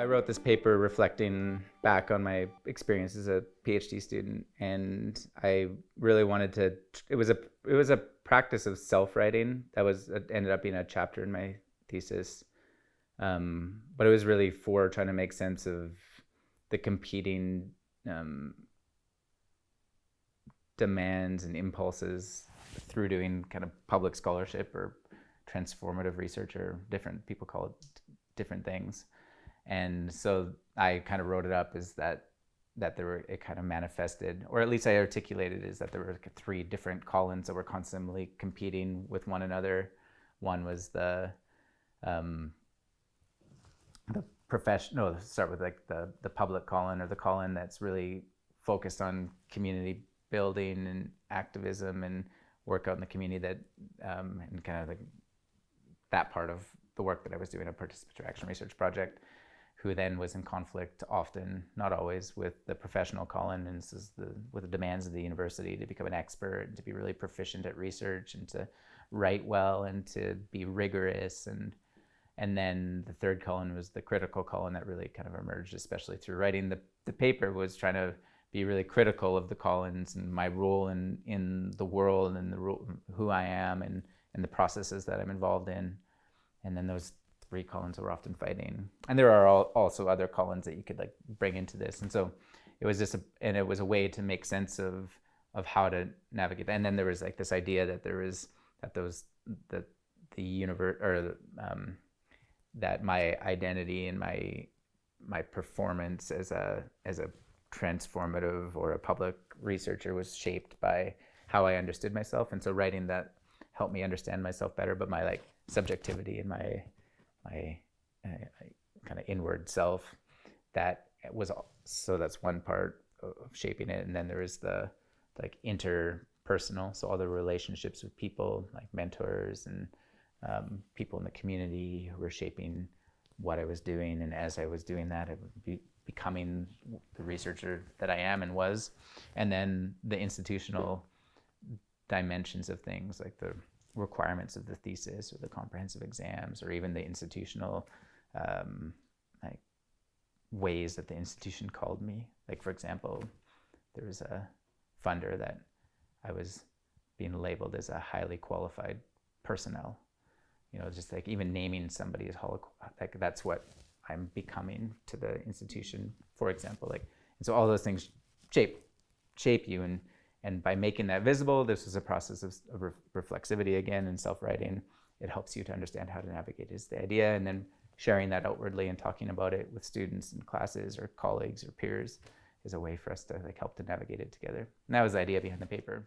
I wrote this paper reflecting back on my experience as a PhD student, and I really wanted to. It was a practice of self-writing that ended up being a chapter in my thesis, but it was really for trying to make sense of the competing demands and impulses through doing kind of public scholarship or transformative research, or different people call it different things. And so I kind of wrote it up as that it kind of manifested, or at least I articulated, is that there were three different Colins that were constantly competing with one another. One was the professional. No, start with like the public Colin, or the Colin that's really focused on community building and activism and work out in the community, that and kind of like that part of the work that I was doing, a participatory action research project, who then was in conflict often, not always, with the professional Colin, and with the demands of the university to become an expert and to be really proficient at research and to write well and to be rigorous. And then the third Colin was the critical Colin that really kind of emerged, especially through writing the paper, was trying to be really critical of the Colins and my role in the world, and who I am, and the processes that I'm involved in. And then those three Colins were often fighting. And there are also other Colins that you could like bring into this. And so it was just it was a way to make sense of how to navigate that. And then there was like this idea that the universe, or that my identity and my performance as a transformative or a public researcher was shaped by how I understood myself. And so writing that helped me understand myself better, but my like subjectivity and my kind of inward self, that's one part of shaping it. And then there is the like interpersonal, so all the relationships with people, like mentors and people in the community who were shaping what I was doing. And as I was doing that, I would be becoming the researcher that I am and was. And then the institutional dimensions of things, like the requirements of the thesis or the comprehensive exams, or even the institutional like ways that the institution called me. Like, for example, there was a funder that I was being labeled as a highly qualified personnel. Just like even naming somebody as like that's what I'm becoming to the institution, for example. Like, and so all those things shape you, and by making that visible, this was a process of reflexivity again, and self-writing. It helps you to understand how to navigate is the idea, and then sharing that outwardly and talking about it with students in classes or colleagues or peers is a way for us to like help to navigate it together. And that was the idea behind the paper.